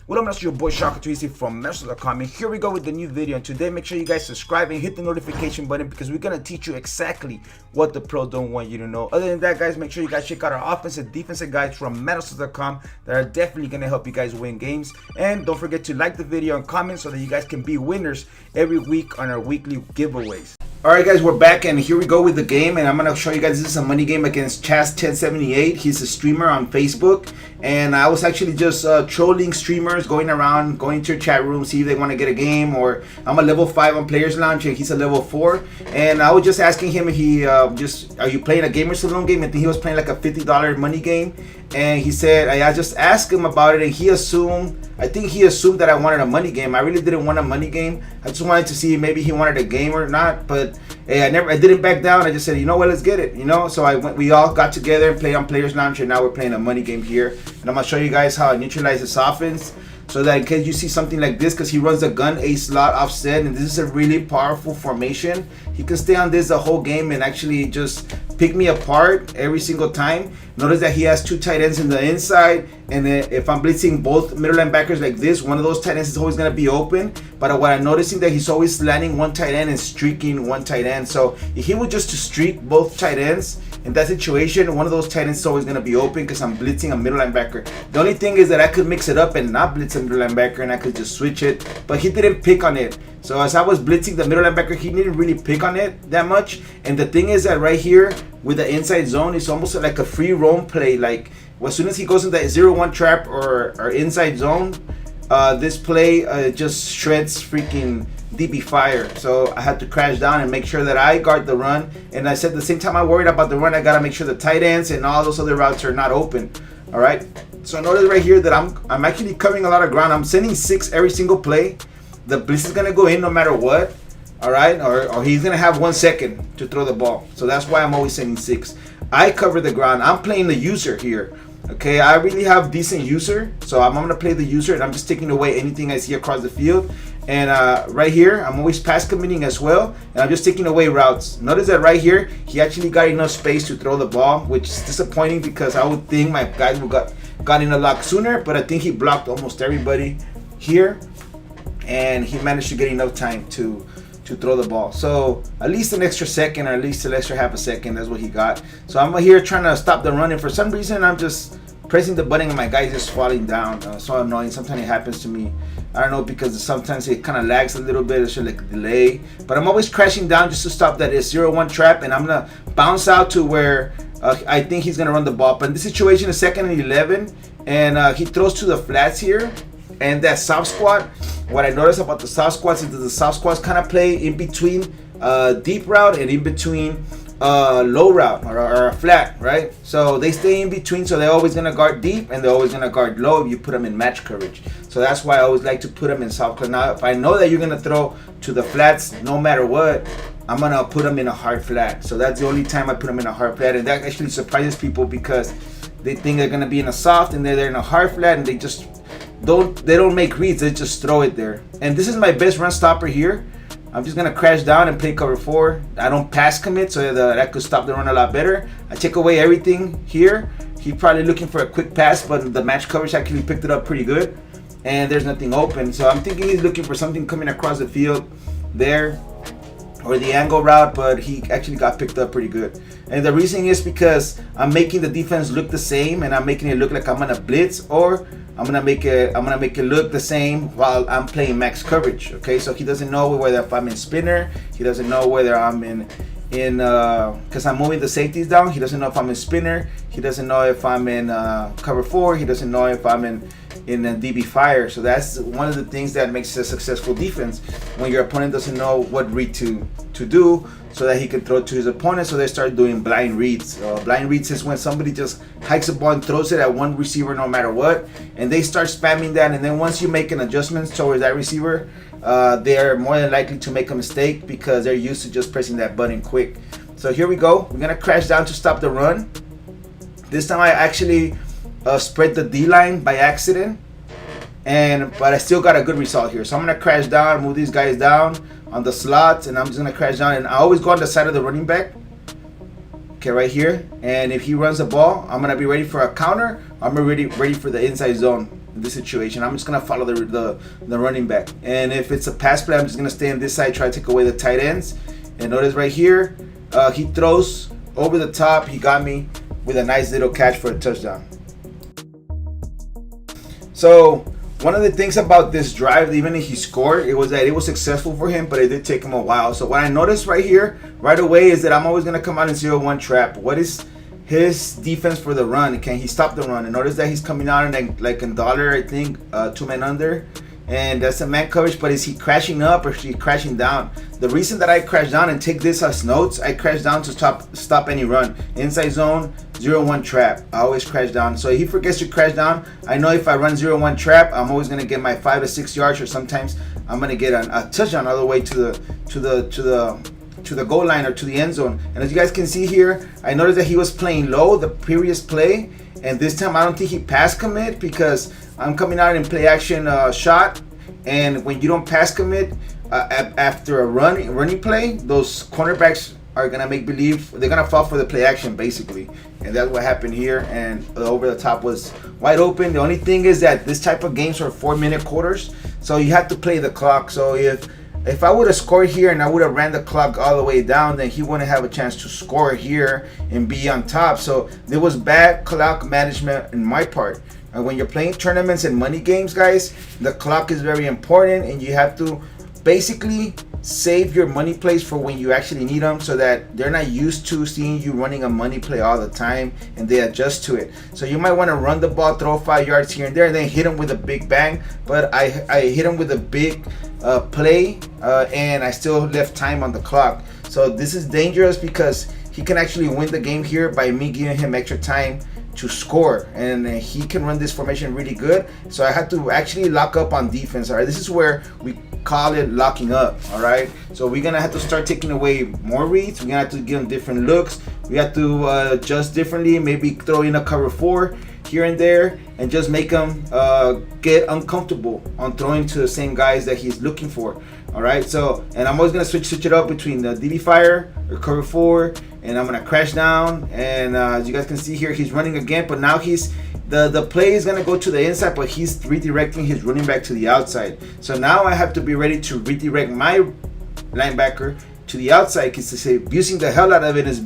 Well, I'm your boy Shaka3C from Madden.com, and here we go with the new video. And today, make sure you guys subscribe and hit the notification button because we're gonna teach you exactly what the pros don't want you to know. Other than that, guys, make sure you guys check out our offensive, defensive guides from Madden.com that are definitely gonna help you guys win games. And don't forget to like the video and comment so that you guys can be winners every week on our weekly giveaways. Alright guys, we're back and here we go with the game, and I'm going to show you guys this is a money game against Chaz1078. He's a streamer on Facebook, and I was actually just trolling streamers, going around, going to chat rooms, see if they want to get a game. Or I'm a level 5 on Players Lounge and he's a level 4, and I was just asking him if he are you playing a Gamer Saloon game? I think he was playing like a $50 money game, and he said, I just asked him about it, and I think he assumed that I wanted a money game. I really didn't want a money game. I just wanted to see maybe he wanted a game or not, but hey, I didn't back down. I just said, you know what, let's get it, So we all got together and played on Players Lounge, and now we're playing a money game here. And I'm gonna show you guys how I neutralize this offense, so that in case you see something like this, because he runs a gun A slot offset, and this is a really powerful formation. He can stay on this the whole game and actually just pick me apart every single time. Notice that he has 2 tight ends in the inside, and if I'm blitzing both middle linebackers like this, one of those tight ends is always going to be open. But what I'm noticing that he's always slanting one tight end and streaking one tight end. So if he was just to streak both tight ends, in that situation, one of those tight ends is always going to be open because I'm blitzing a middle linebacker. The only thing is that I could mix it up and not blitz a middle linebacker, and I could just switch it, but he didn't pick on it. So as I was blitzing the middle linebacker, he didn't really pick on it that much. And the thing is that right here with the inside zone, it's almost like a free roam play. Like as soon as he goes in that 0-1 trap or inside zone, this play just shreds freaking DB fire. So I had to crash down and make sure that I guard the run. And I said at the same time I worried about the run, I gotta make sure the tight ends and all those other routes are not open. All right. So notice right here that I'm actually covering a lot of ground. I'm sending 6 every single play. The blitz is gonna go in no matter what. All right, or he's gonna have 1 second to throw the ball. So that's why I'm always sending 6. I cover the ground. I'm playing the user here. Okay, I really have decent user, so I'm gonna play the user, and I'm just taking away anything I see across the field. And right here, I'm always pass committing as well, and I'm just taking away routes. Notice that right here, he actually got enough space to throw the ball, which is disappointing because I would think my guys would got in a lot sooner, but I think he blocked almost everybody here, and he managed to get enough time to throw the ball. So at least an extra second, or at least an extra half a second, that's what he got. So I'm here trying to stop the run, and for some reason I'm just pressing the button and my guy's just falling down. So annoying. Sometimes it happens to me. I don't know, because sometimes it kind of lags a little bit. It's like a delay, but I'm always crashing down just to stop that 0-1 trap, and I'm gonna bounce out to where I think he's gonna run the ball. But in this situation, is 2nd and 11, and he throws to the flats here, and that soft squat. What I noticed about the soft squats is that the soft squats kind of play in between deep route and in between low route or a flat, right? So they stay in between, so they're always gonna guard deep and they're always gonna guard low if you put them in match coverage. So that's why I always like to put them in soft coverage. Now if I know that you're gonna throw to the flats no matter what, I'm gonna put them in a hard flat. So that's the only time I put them in a hard flat, and that actually surprises people because they think they're gonna be in a soft and they're in a hard flat, and they don't make reads, they just throw it there. And this is my best run stopper here. I'm just gonna crash down and play cover 4. I don't pass commit, so that could stop the run a lot better. I take away everything here. He's probably looking for a quick pass, but the match coverage actually picked it up pretty good, and there's nothing open. So I'm thinking he's looking for something coming across the field there, or the angle route, but he actually got picked up pretty good. And the reason is because I'm making the defense look the same, and I'm making it look like I'm gonna blitz, or I'm gonna make it look the same while I'm playing max coverage. Okay, so he doesn't know whether if I'm in spinner, he doesn't know whether I'm in because I'm moving the safeties down. He doesn't know if I'm in spinner. He doesn't know if I'm in cover 4. He doesn't know if I'm in DB fire. So that's one of the things that makes a successful defense, when your opponent doesn't know what read to do, so that he can throw to his opponent. So they start doing blind reads. Blind reads is when somebody just hikes a ball and throws it at one receiver no matter what, and they start spamming that. And then once you make an adjustment towards that receiver, they're more than likely to make a mistake because they're used to just pressing that button quick. So here we go. We're gonna crash down to stop the run. This time I actually spread the D line by accident, but I still got a good result here. So I'm gonna crash down, move these guys down on the slots, and I'm just gonna crash down, and I always go on the side of the running back. Okay, right here. And if he runs the ball, I'm gonna be ready for a counter. I'm ready for the inside zone. in this situation. I'm just gonna follow the running back, and if it's a pass play, I'm just gonna stay on this side, try to take away the tight ends. And notice right here, he throws over the top. He got me with a nice little catch for a touchdown. So one of the things about this drive, even if he scored, it was that it was successful for him, but it did take him a while. So what I noticed right here, right away, is that I'm always going to come out in 0-1 trap. What is his defense for the run? Can he stop the run? And notice that he's coming out in like a dollar, I think, 2 men under. And that's a man coverage, but is he crashing up or is he crashing down? The reason that I crash down, and take this as notes, I crash down to stop any run. Inside zone, 0-1 trap. I always crash down. So if he forgets to crash down, I know if I run 0-1 trap, I'm always gonna get my 5 to 6 yards, or sometimes I'm gonna get a touchdown all the way to the goal line or to the end zone. And as you guys can see here, I noticed that he was playing low the previous play, and this time I don't think he pass commit, because I'm coming out in play action shot, and when you don't pass commit after a running play, those cornerbacks are gonna make believe they're gonna fall for the play action basically, and that's what happened here. And the over the top was wide open. The only thing is that this type of games are 4-minute quarters, so you have to play the clock. So if I would have scored here and I would have ran the clock all the way down, then he wouldn't have a chance to score here and be on top. So there was bad clock management in my part. And when you're playing tournaments and money games, guys, the clock is very important, and you have to basically save your money plays for when you actually need them, so that they're not used to seeing you running a money play all the time, and they adjust to it. So you might want to run the ball, throw 5 yards here and there, and then hit them with a big bang. But I hit them with a big play, and I still left time on the clock. So this is dangerous, because he can actually win the game here by me giving him extra time to score, and he can run this formation really good. So I had to actually lock up on defense. All right, this is where we call it locking up. All right, so we're gonna have to start taking away more reads. We're gonna have to give them different looks. We have to adjust differently, maybe throw in a cover 4 here and there, and just make him get uncomfortable on throwing to the same guys that he's looking for. All right, so, and I'm always gonna switch it up between the DB fire or cover 4, and I'm gonna crash down. And as you guys can see here, he's running again, but now the play is gonna go to the inside, but he's redirecting his running back to the outside. So now I have to be ready to redirect my linebacker to the outside, because abusing the hell out of it is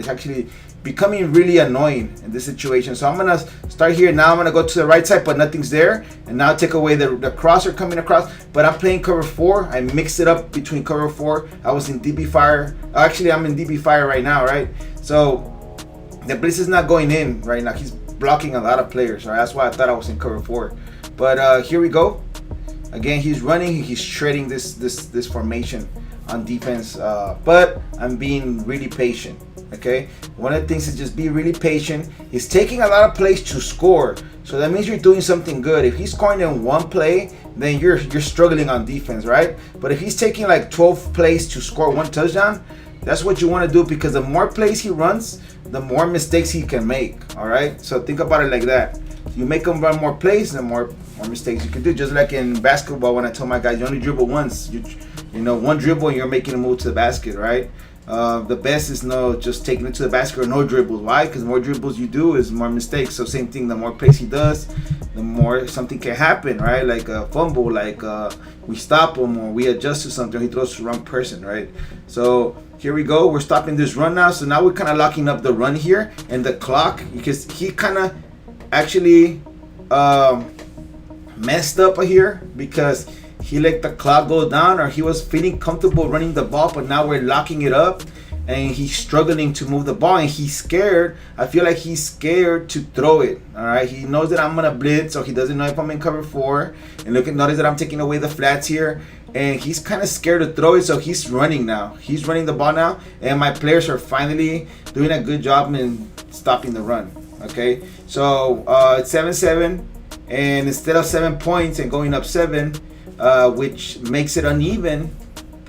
actually becoming really annoying in this situation. So I'm gonna start here. Now I'm gonna go to the right side, but nothing's there, and now take away the crosser coming across. But I'm playing cover 4. I mixed it up between cover 4. I was in DB fire. Actually, I'm in DB fire right now, right? So the blitz is not going in right now. He's blocking a lot of players, right? That's why I thought I was in cover 4. But here we go. Again, he's running. He's shredding this formation on defense. But I'm being really patient. Okay, one of the things is just be really patient. He's taking a lot of plays to score, so that means you're doing something good. If he's scoring in one play, then you're struggling on defense, right? But if he's taking like 12 plays to score 1 touchdown, that's what you want to do, because the more plays he runs, the more mistakes he can make. All right, so think about it like that. You make him run more plays, the more mistakes you can do. Just like in basketball, when I tell my guys, you only dribble once. You know, one dribble and you're making a move to the basket, right? The best is just taking it to the basket or no dribbles. Why? Because the more dribbles you do is more mistakes. So same thing, the more plays he does, the more something can happen, right? Like a fumble, like we stop him or we adjust to something, he throws to the wrong person, right? So here we go, we're stopping this run now. So now we're kind of locking up the run here and the clock, because he kind of actually messed up here, because he let the clock go down, or he was feeling comfortable running the ball, but now we're locking it up and he's struggling to move the ball, and he's scared. I feel like he's scared to throw it. All right, he knows that I'm gonna blitz, so he doesn't know if I'm in cover 4. And notice that I'm taking away the flats here, and he's kind of scared to throw it, so he's running now. He's running the ball now, and my players are finally doing a good job in stopping the run. Okay, so it's 7-7, and instead of 7 points and going up 7, which makes it uneven.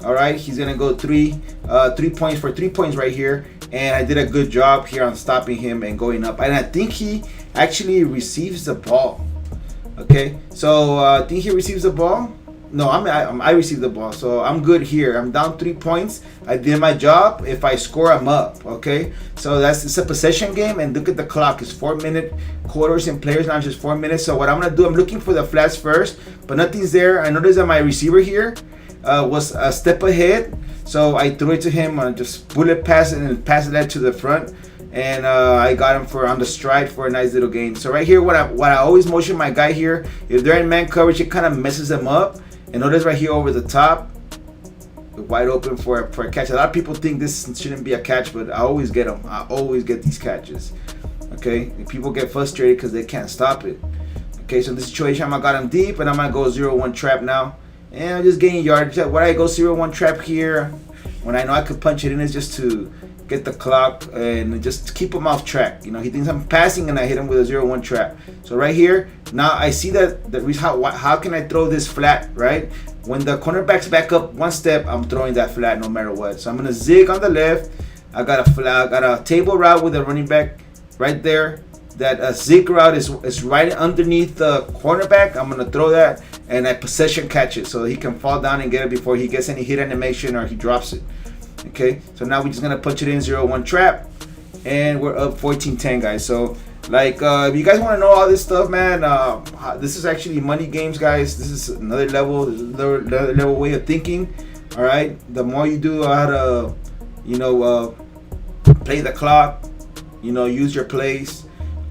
All right, he's gonna go 3 points for 3 points right here, and I did a good job here on stopping him and going up. And I think he actually receives the ball. Okay, so I think he receives the ball, No, I received the ball, so I'm good here. I'm down 3 points. I did my job. If I score, I'm up. Okay, so it's a possession game, and look at the clock. It's 4-minute quarters and players now, just 4 minutes. So what I'm gonna do, I'm looking for the flats first, but nothing's there. I noticed that my receiver here was a step ahead, so I threw it to him. Just bullet pass it and pass that to the front. And I got him on the stride for a nice little gain. So right here, what I always motion my guy here, if they're in man coverage, it kind of messes them up. And notice right here over the top, wide open for a catch. A lot of people think this shouldn't be a catch, but I always get them. I always get these catches. Okay, and people get frustrated because they can't stop it. Okay, so in this situation, I got him deep, and I'm gonna go 0-1 trap now, and I'm just gaining yardage. Why I go 0-1 trap here when I know I could punch it in is just to get the clock and just keep him off track. You know, he thinks I'm passing, and I hit him with a 0-1 trap. So right here, now I see that the reason how can I throw this flat, right? When the cornerback's back up 1 step, I'm throwing that flat no matter what. So I'm gonna zig on the left. I got a table route with a running back right there. That zig route is right underneath the cornerback. I'm gonna throw that, and I possession catch it so he can fall down and get it before he gets any hit animation or he drops it. Okay, so now we're just gonna punch it in 0-1 trap, and we're up 14-10, guys. So like if you guys want to know all this stuff, man, this is actually money games, guys. This is another level, another level way of thinking. All right, the more you do how to, play the clock, use your plays.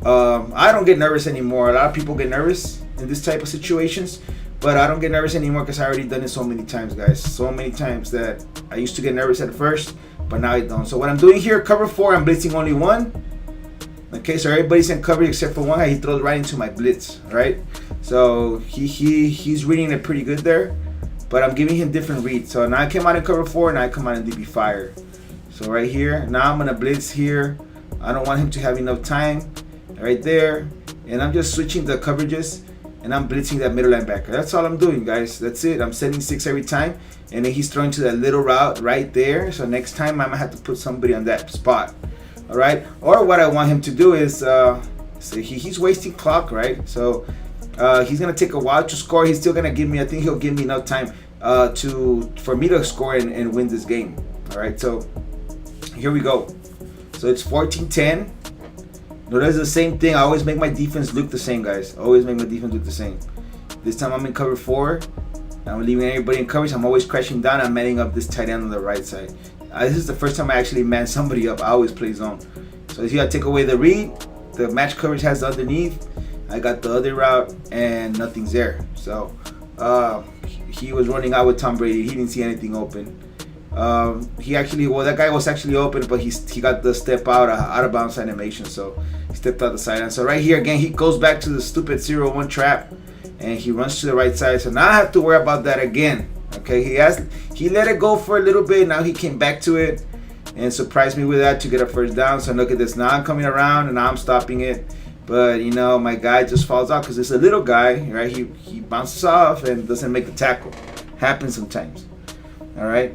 I don't get nervous anymore. A lot of people get nervous in this type of situations, but I don't get nervous anymore because I already done it so many times, guys. So many times that I used to get nervous at first, but now I don't. So what I'm doing here, cover 4, I'm blitzing only 1. Okay, so everybody's in coverage except for one guy. He throws right into my blitz, right? So he's reading it pretty good there, but I'm giving him different reads. So now I came out in cover 4, and I come out in DB fire. So right here, now I'm gonna blitz here. I don't want him to have enough time right there, and I'm just switching the coverages, and I'm blitzing that middle linebacker. That's all I'm doing, guys. That's it. I'm setting 6 every time, and then he's throwing to that little route right there. So next time I'm gonna have to put somebody on that spot. All right. Or what I want him to do is, he's wasting clock, right? So he's gonna take a while to score. He's still gonna give me. I think he'll give me enough time for me to score and win this game. All right. So here we go. So it's 14-10. No, that's the same thing. I always make my defense look the same, guys. Always make my defense look the same. This time I'm in cover 4. I'm leaving everybody in coverage. I'm always crashing down. I'm manning up this tight end on the right side. This is the first time I actually man somebody up. I always play zone. So you gotta take away the read. The match coverage has the underneath. I got the other route, and nothing's there. So he was running out with Tom Brady. He didn't see anything open. That guy was actually open, but he got the step out of bounds animation, so he stepped out the sideline. So right here again, he goes back to the stupid 0-1 trap, and he runs to the right side. So now I have to worry about that again. Okay, he let it go for a little bit. Now he came back to it and surprised me with that to get a first down. So look at this. Now I'm coming around and now I'm stopping it. But my guy just falls out because it's a little guy, right? He bounces off and doesn't make the tackle. Happens sometimes. All right.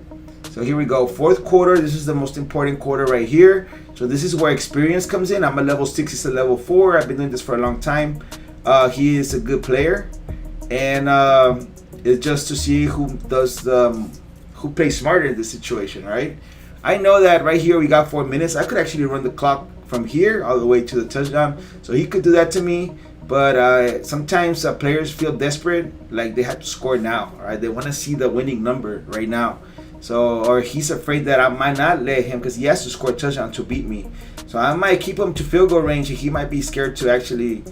So here we go. 4th quarter. This is the most important quarter right here. So this is where experience comes in. I'm a level 6. He's a level 4. I've been doing this for a long time. He is a good player, and it's just to see who plays smarter in this situation, right? I know that right here we got 4 minutes. I could actually run the clock from here all the way to the touchdown. So he could do that to me. But sometimes players feel desperate, like they have to score now, right? They want to see the winning number right now. So, or he's afraid that I might not let him because he has to score a touchdown to beat me. So I might keep him to field goal range, and he might be scared to actually,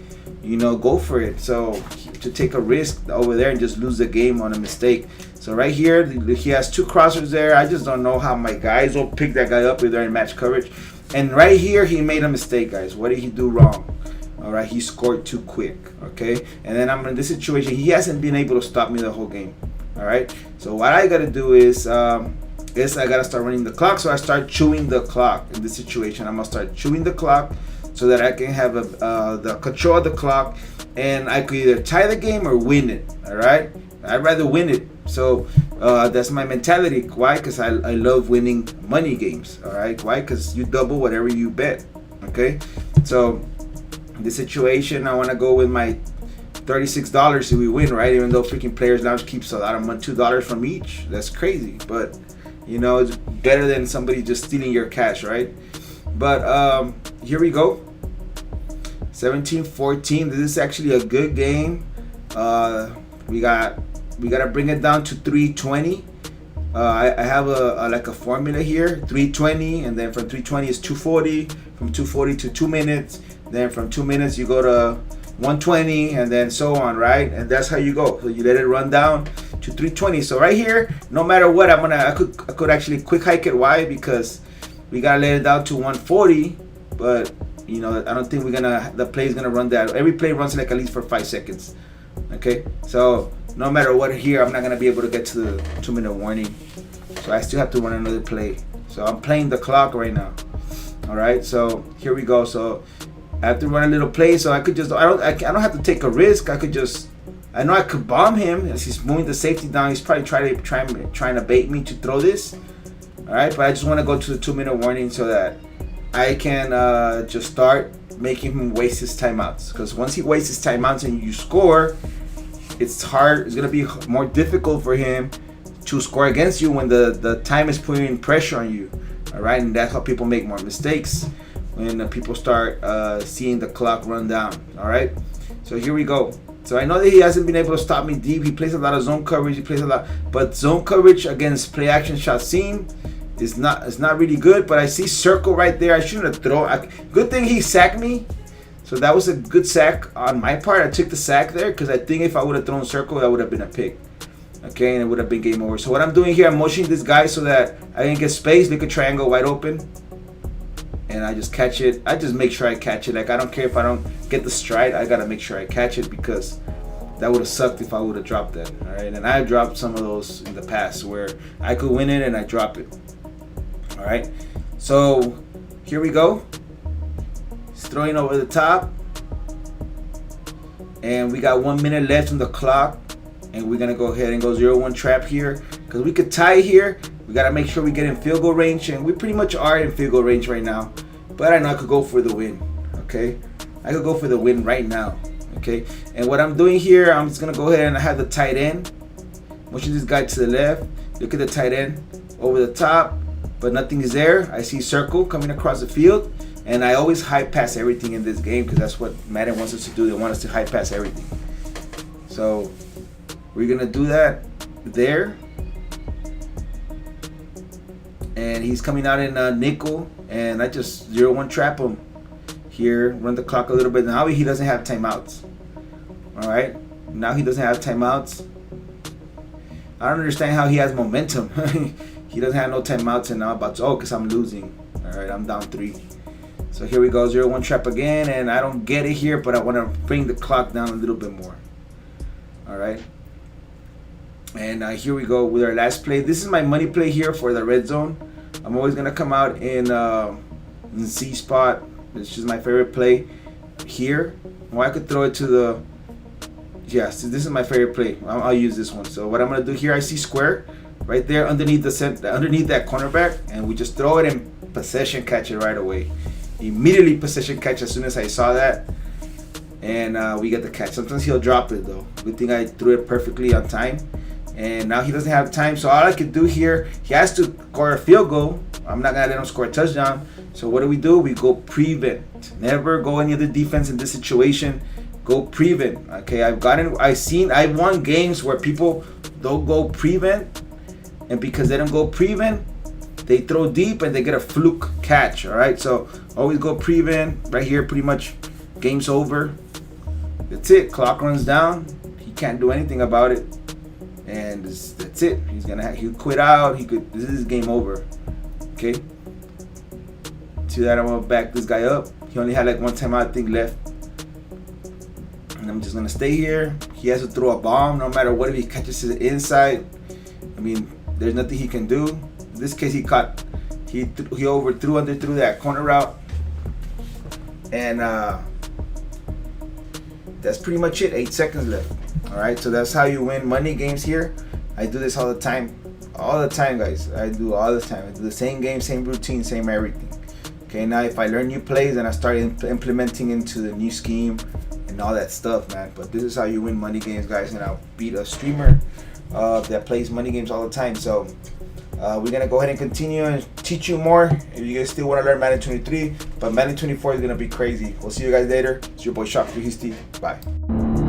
go for it. So to take a risk over there and just lose the game on a mistake. So right here, he has 2 crossers there. I just don't know how my guys will pick that guy up if they're in match coverage. And right here, he made a mistake, guys. What did he do wrong? All right, he scored too quick, okay? And then I'm in this situation. He hasn't been able to stop me the whole game. All right, so what I gotta do is I gotta start running the clock. So I start chewing the clock in this situation. I'm gonna start chewing the clock so that I can have the control of the clock, and I could either tie the game or win it. All right, I'd rather win it. So that's my mentality. Why? Because I love winning money games. All right, why? Because you double whatever you bet. Okay, so in this situation, I want to go with my $36 if we win, right? Even though freaking Players Lounge keeps a lot of money, $2 from each. That's crazy, but you know, it's better than somebody just stealing your cash, right? But here we go. 17-14. This is actually a good game. We gotta bring it down to 320. I have a formula here, 320, and then from 320 is 240, from 240 to 2 minutes, then from 2 minutes you go to 120, and then so on, right? And that's how you go. So you let it run down to 320. So right here, no matter what, I could actually quick hike it. Why? Because we gotta let it down to 140, but you know, I don't think the play is gonna run that. Every play runs like at least for 5 seconds. Okay, so no matter what here, I'm not gonna be able to get to the 2-minute warning. So I still have to run another play. So I'm playing the clock right now. All right, so here we go. So I have to run a little play. So I could just, I don't have to take a risk. I know I could bomb him as he's moving the safety down. He's probably trying to bait me to throw this. All right, but I just want to go to the 2-minute warning so that I can just start making him waste his timeouts. Because once he wastes his timeouts and you score, it's hard. It's gonna be more difficult for him to score against you when the time is putting pressure on you. All right, and that's how people make more mistakes, when people start seeing the clock run down. All right, so here we go. So I know that he hasn't been able to stop me deep. He plays a lot of zone coverage. He plays a lot, but zone coverage against play action shot seam is not really good. But I see circle right there. I shouldn't have thrown. Good thing he sacked me. So that was a good sack on my part. I took the sack there because I think if I would have thrown circle, that would have been a pick. Okay, and it would have been game over. So what I'm doing here, I'm motioning this guy so that I can get space, make a triangle wide open, and I just catch it. I just make sure I catch it. Like, I don't care if I don't get the stride. I gotta make sure I catch it, because that would have sucked if I would have dropped that. All right, and I dropped some of those in the past where I could win it and I drop it. All right, so here we go. He's throwing over the top, and we got 1 minute left on the clock, and we're gonna go ahead and go 0-1 trap here, because we could tie here. We gotta make sure we get in field goal range, and we pretty much are in field goal range right now. But I know I could go for the win. Okay, I could go for the win right now. Okay, and what I'm doing here, I'm just gonna go ahead and I have the tight end. Motion this guy to the left. Look at the tight end over the top, but nothing is there. I see circle coming across the field, and I always high pass everything in this game, because that's what Madden wants us to do. They want us to high pass everything. So we're gonna do that there. And he's coming out in nickel, and I just 0-1 trap him here, run the clock a little bit. Now he doesn't have timeouts. All right, now he doesn't have timeouts. I don't understand how he has momentum. He doesn't have no timeouts, and now I'm about to, because I'm losing. All right, I'm down 3. So here we go, 0-1 trap again, and I don't get it here, but I want to bring the clock down a little bit more. All right. And here we go with our last play. This is my money play here for the red zone. I'm always gonna come out in C spot. It's just my favorite play here. Or I could throw it to the, yes, this is my favorite play. I'll use this one. So what I'm gonna do here, I see square right there underneath underneath that cornerback, and we just throw it and possession catch it right away. Immediately possession catch as soon as I saw that, and we get the catch. Sometimes he'll drop it though. Good thing I threw it perfectly on time. And now he doesn't have time, so all I could do here, he has to score a field goal. I'm not gonna let him score a touchdown. So what do? We go prevent. Never go any other defense in this situation. Go prevent. Okay, I've won games where people don't go prevent, and because they don't go prevent, they throw deep and they get a fluke catch. All right, so always go prevent. Right here, pretty much game's over. That's it. Clock runs down. He can't do anything about it. And that's it. He'll quit out. This is game over. Okay. See that? I'm gonna back this guy up. He only had like one timeout thing left, and I'm just gonna stay here. He has to throw a bomb no matter what. If he catches it inside, I mean, there's nothing he can do. In this case, he overthrew through that corner route, and that's pretty much it. 8 seconds left. All right, so that's how you win money games here. I do this all the time, guys. I do all the time. I do the same game, same routine, same everything. Okay, now if I learn new plays and I start implementing into the new scheme, and and all that stuff, man. But this is how you win money games, guys, and I'll beat a streamer that plays money games all the time. So we're gonna go ahead and continue and teach you more if you guys still want to learn Madden 23. But Madden 24 is gonna be crazy. We'll see you guys later. It's your boy Shock 360. Bye.